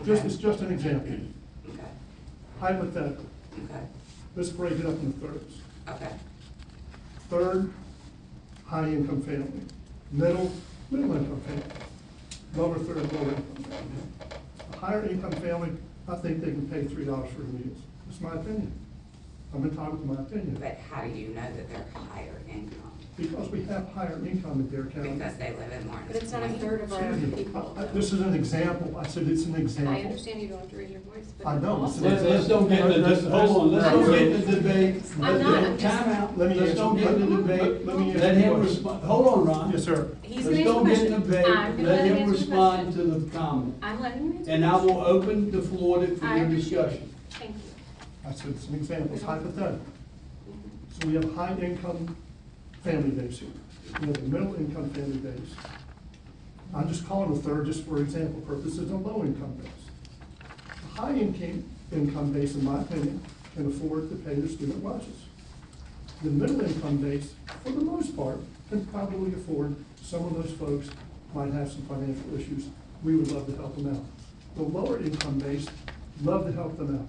It's just an example. Okay, Hypothetical. okay, Let's break it up into thirds. okay, Third, high income family. Middle income family. Lower third, lower income family. A higher income family, I think they can pay $3 for the meals. That's my opinion. I'm entitled to my opinion. but how do you know that they're higher income? Because we have higher income in Dare County. Because they live in Martins But it's not a Point? third of our Excuse me, people. this is an example. I said it's an example. I understand you don't have to raise your voice, but. I know. also- Let's don't get into this, hold on, let's don't get into debate. I'm not, I'm just- Time out, Let me let's answer- don't get into let- debate. let me answer Let the him question. respond, hold on, Ron. Yes, sir. He's Let's gonna answer don't the get in question. debate, I'm gonna let let him him answer the respond to question. the comment. I'm letting him answer. And the I will question. open the floor for I your appreciate it. discussion. Thank you. I said it's an example. It's hypothetical. So we have high income family base here. We have a middle income family base. I'm just calling a third just for example purposes, a low income base. A high income base, in my opinion, can afford to pay their student lunches. The middle income base, for the most part, can probably afford, some of those folks might have some financial issues. We would love to help them out. The lower income base, love to help them out.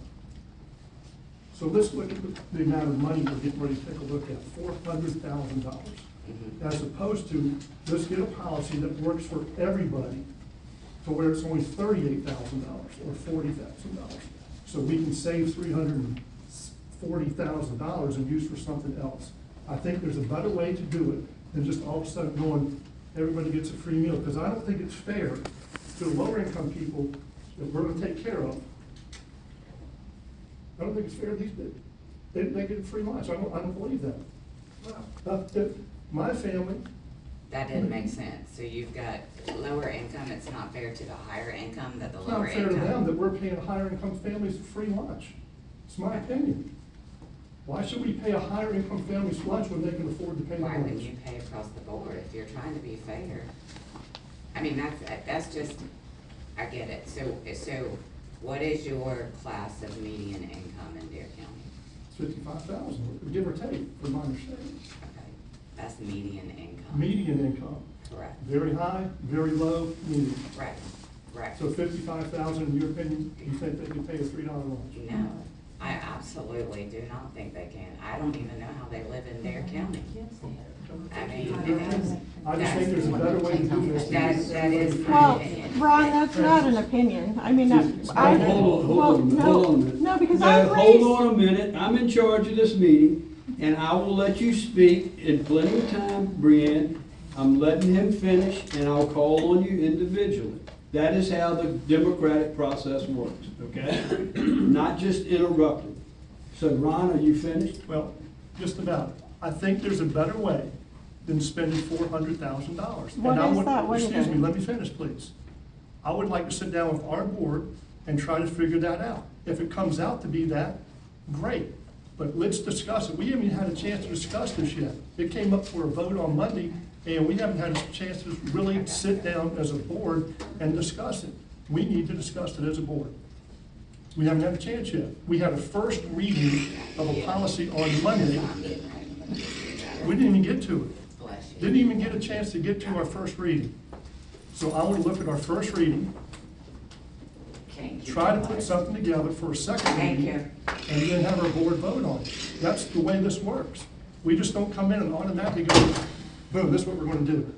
So let's look at the amount of money we're getting ready to take a look at, $400,000. As opposed to, let's get a policy that works for everybody to where it's only $38,000 or $40,000. So we can save $340,000 and use for something else. I think there's a better way to do it than just all of a sudden going, everybody gets a free meal, because I don't think it's fair to the lower income people that we're gonna take care of. I don't think it's fair, they get a free lunch, I don't believe that. If my family, That didn't make sense. So you've got lower income, it's not fair to the higher income that the it's lower not fair to them income. that we're paying higher income families free lunch. It's my opinion. Why should we pay a higher income family's lunch when they can afford to pay the Why lunch? wouldn't you pay across the board if you're trying to be fair? I mean, that's just, I get it. So what is your class of median income in Dare County? It's 55,000, give or take, from my understanding. Okay, that's median income. Median income, Correct. very high, very low, median. Right, right. So 55,000, in your opinion, you think they can pay a $3 lunch? No, I absolutely do not think they can. I don't even know how they live in Dare County. I mean, I just think there's a better way to do this. that is my Well, opinion. Ron, that's not an opinion. I mean, I. Hold well, on a no, minute. No, because No, I've raised. hold on a minute, I'm in charge of this meeting, and I will let you speak in plenty of time, Brianne. I'm letting him finish, and I'll call on you individually. That is how the democratic process works, okay? Not just interrupting. So Ron, are you finished? Well, just about. I think there's a better way than spending $400,000. What is that? What is Excuse it? me, let me finish, please. I would like to sit down with our board and try to figure that out. If it comes out to be that, great. But let's discuss it. We haven't even had a chance to discuss this yet. It came up for a vote on Monday, and we haven't had a chance to really sit down as a board and discuss it. We need to discuss it as a board. We haven't had a chance yet. We had a first reading of a policy on Monday. We didn't even get to it. Bless you. Didn't even get a chance to get to our first reading. So I want to look at our first reading, Thank you. try to put something together for a second Thank reading, you. and then have our board vote on it. That's the way this works. We just don't come in and automatically go, boom, this is what we're going to do.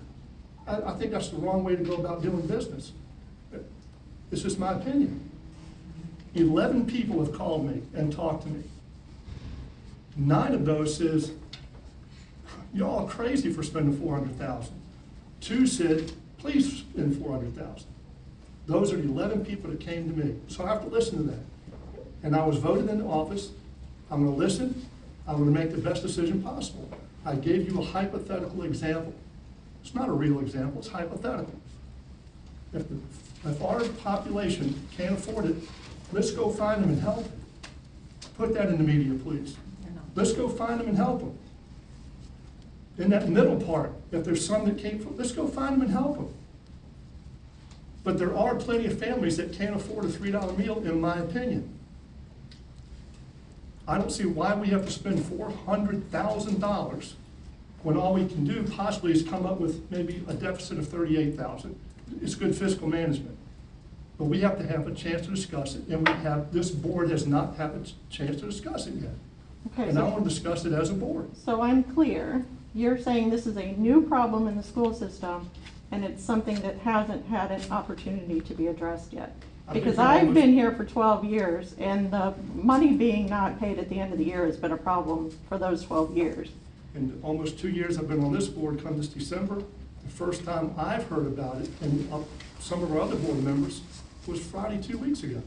I think that's the wrong way to go about doing business. It's just my opinion. 11 people have called me and talked to me. 9 of those says, y'all are crazy for spending $400,000. 2 said, please spend $400,000. Those are the 11 people that came to me. So I have to listen to that. And I was voted into office. I'm gonna listen. I'm gonna make the best decision possible. I gave you a hypothetical example. It's not a real example, it's hypothetical. If our population can't afford it, let's go find them and help them. Put that in the media, please. Let's go find them and help them. In that middle part, if there's some that can't, let's go find them and help them. But there are plenty of families that can't afford a $3 meal, in my opinion. I don't see why we have to spend $400,000 when all we can do possibly is come up with maybe a deficit of $38,000. It's good fiscal management. But we have to have a chance to discuss it, and this board has not had a chance to discuss it yet. Okay, And I so, want to discuss it as a board. so I'm clear, you're saying this is a new problem in the school system, and it's something that hasn't had an opportunity to be addressed yet? I think Because you're I've almost- been here for 12 years, and the money being not paid at the end of the year has been a problem for those 12 years. In almost 2 years I've been on this board, come this December, the first time I've heard about it, and some of our other board members, was Friday 2 weeks ago.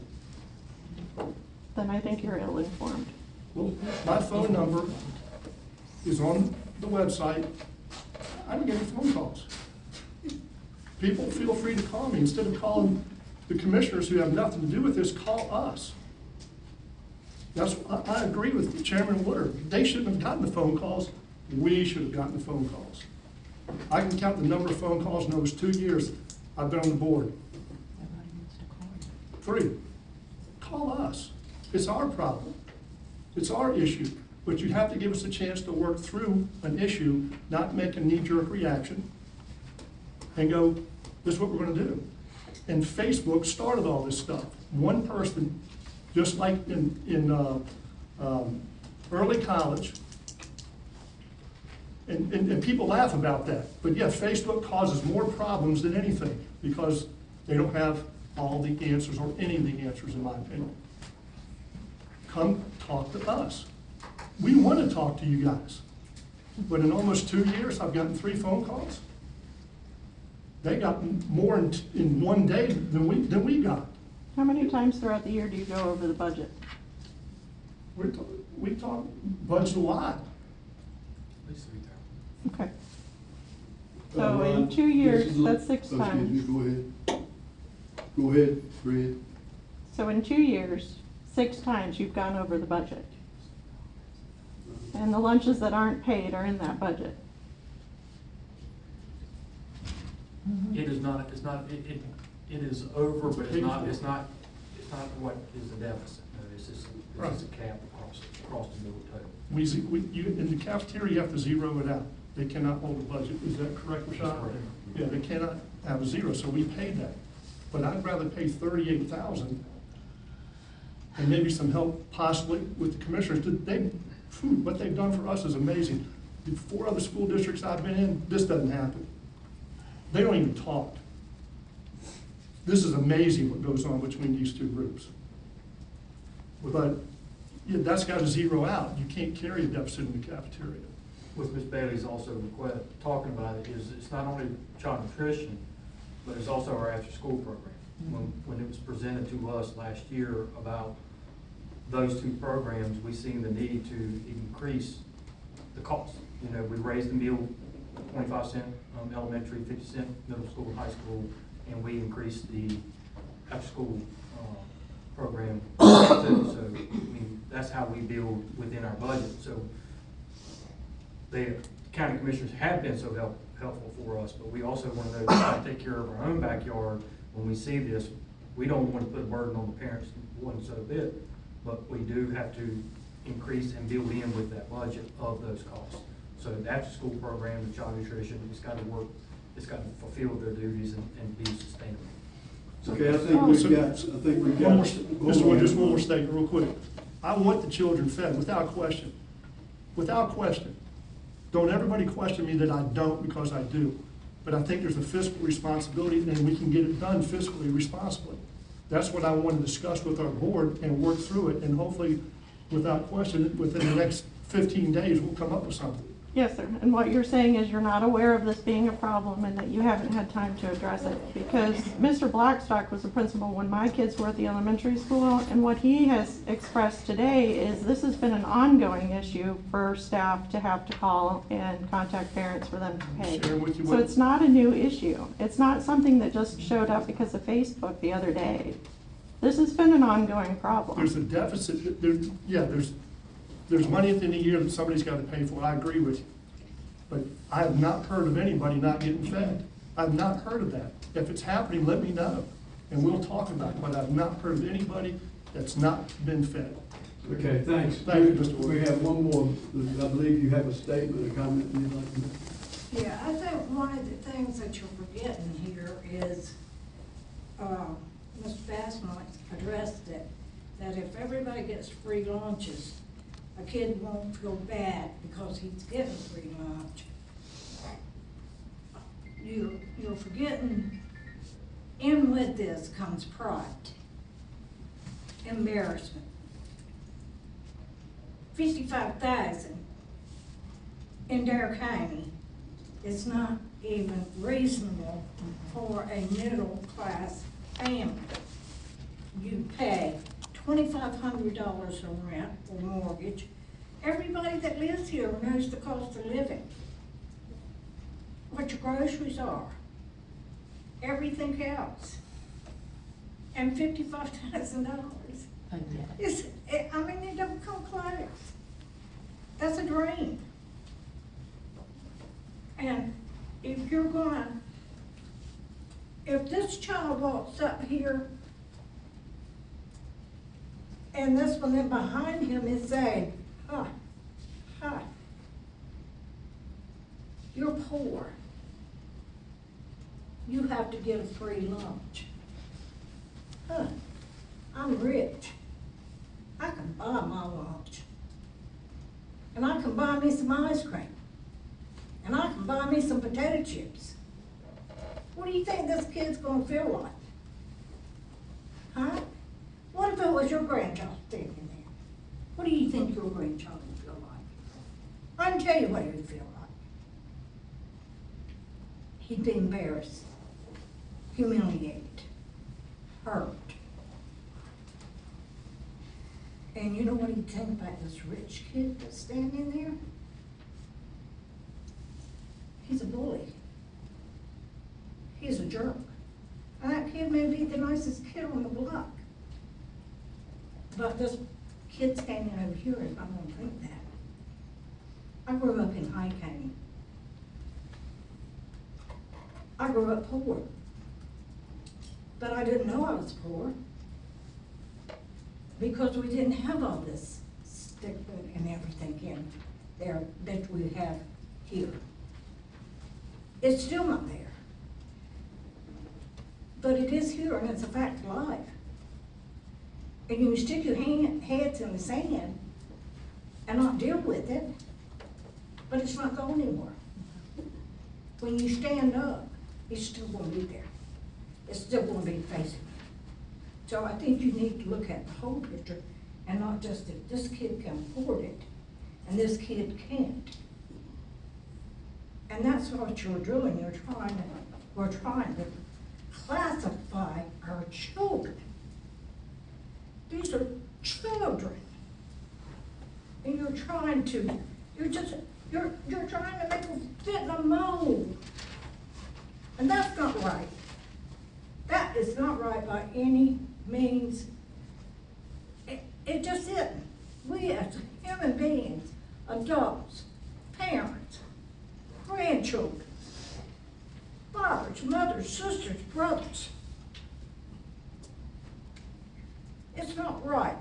Then I think you're ill-informed. Well, my phone number is on the website. I'm getting phone calls. People feel free to call me. Instead of calling the commissioners who have nothing to do with this, call us. I agree with Chairman Woodard. They shouldn't have gotten the phone calls. We should have gotten the phone calls. I can count the number of phone calls in those 2 years I've been on the board. 3. Call us. It's our problem. It's our issue. But you have to give us a chance to work through an issue, not make a knee-jerk reaction and go, this is what we're gonna do. And Facebook started all this stuff. One person, just like in early college, and people laugh about that, but yeah, Facebook causes more problems than anything because they don't have all the answers or any of the answers, in my opinion. Come talk to us. We want to talk to you guys. But in almost 2 years, I've gotten 3 phone calls. They got more in 1 day than we got. How many times throughout the year do you go over the budget? We talk budget a lot. Okay. So in 2 years, that's 6 times. Excuse me, go ahead. Go ahead, Fred. So in 2 years, 6 times you've gone over the budget. And the lunches that aren't paid are in that budget. It is not, it is over, but it's not what is the deficit. No, this is a cap across the middle total. In the cafeteria, you have to zero it out. They cannot hold a budget. Is that correct, Rashad? That's correct. Yeah, they cannot have a zero, so we paid that. But I'd rather pay $38,000 and maybe some help possibly with the commissioners. What they've done for us is amazing. The 4 other school districts I've been in, this doesn't happen. They don't even talk. This is amazing what goes on between these 2 groups. But yeah, that's got to zero out. You can't carry a deficit in the cafeteria. With Ms. Bailey's also talking about it is it's not only child nutrition, but it's also our after-school program. When it was presented to us last year about those 2 programs, we seen the need to increase the cost. You know, we raised the meal 25 cent elementary, 50 cent middle school, high school, and we increased the after-school program. So, I mean, that's how we build within our budget. So the county commissioners have been so helpful for us, but we also want to know how to take care of our own backyard. When we see this, we don't want to put a burden on the parents one so bit, but we do have to increase and build in with that budget of those costs. So the after-school program, the child nutrition, it's got to work, it's got to fulfill their duties and be sustainable. Okay, I think we've got. Mr. Wood, just one more statement real quick. I want the children fed without question. Without question. Don't everybody question me that I don't, because I do. But I think there's a fiscal responsibility and we can get it done fiscally responsibly. That's what I want to discuss with our board and work through it, and hopefully, without question, within the next 15 days, we'll come up with something. Yes, sir. And what you're saying is you're not aware of this being a problem and that you haven't had time to address it. Because Mr. Blackstock was the principal when my kids were at the elementary school, and what he has expressed today is this has been an ongoing issue for staff to have to call and contact parents for them to pay. Sharing with you So what- it's not a new issue. It's not something that just showed up because of Facebook the other day. This has been an ongoing problem. There's a deficit, there's money at the end of the year that somebody's got to pay for, I agree with you. But I have not heard of anybody not getting fed. I've not heard of that. If it's happening, let me know, and we'll talk about it, but I've not heard of anybody that's not been fed. Okay, thanks. Thank you, Mr. Wood. We have one more. I believe you have a statement, a comment you'd like to make. Yeah, I think one of the things that you're forgetting here is, Ms. Bassmont addressed it, that if everybody gets free lunches, a kid won't feel bad because he's getting free lunch. You're forgetting, in with this comes pride, embarrassment. 55,000 in Dare County is not even reasonable for a middle-class family. You pay $2,500 in rent or mortgage. Everybody that lives here knows the cost of living, what your groceries are, everything else. And $55,000 is, I mean, it don't come close. That's a dream. And if this child walks up here and this one then behind him is saying, hi, you're poor. You have to get a free lunch. I'm rich. I can buy my lunch. And I can buy me some ice cream. And I can buy me some potato chips. What do you think this kid's gonna feel like? Huh? What if it was your grandchild standing there? What do you think your grandchild would feel like? I can tell you what he would feel like. He'd be embarrassed, humiliated, hurt. And you know what he'd think about this rich kid that's standing there? He's a bully. He's a jerk. And that kid may be the nicest kid on the block. But this kid standing over here is not gonna think that. I grew up in High County. I grew up poor. But I didn't know I was poor because we didn't have all this stigma and everything in there that we have here. It's still not there. But it is here, and it's a fact of life. And you can stick your heads in the sand and not deal with it, but it's not going anywhere. When you stand up, it's still going to be there. It's still going to be facing you. So I think you need to look at the whole picture and not just that this kid can afford it and this kid can't. And that's what you're doing. We're trying to classify our children. These are children. And you're trying to make them fit in a mold. And that's not right. That is not right by any means. It just isn't. We as human beings, adults, parents, grandchildren, fathers, mothers, sisters, brothers. It's not right.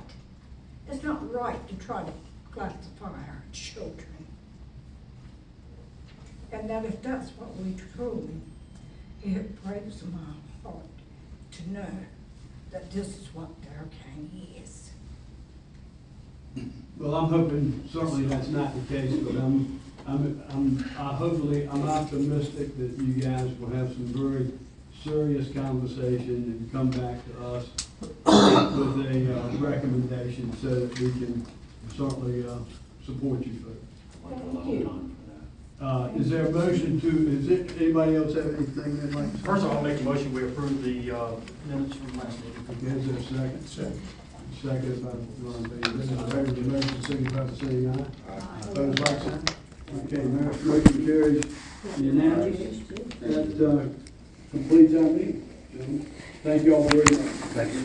It's not right to try to classify our children. And that if that's what we truly, it breaks my heart to know that this is what Dare County is. Well, I'm hoping certainly that's not the case, but I'm optimistic that you guys will have some very serious conversation and come back to us with a recommendation so that we can certainly support you folks. Thank you. Is there a motion anybody else have anything they'd like to say? First of all, I'll make a motion, we approve the minutes from last meeting. Okay, is there a second? Second by Ron Bailey. This is a favor of the motion, signify by saying aye. Aye. Opposed, like sign. Okay, motion carries unanimous. That completes our meeting. Thank you all very much. Thank you.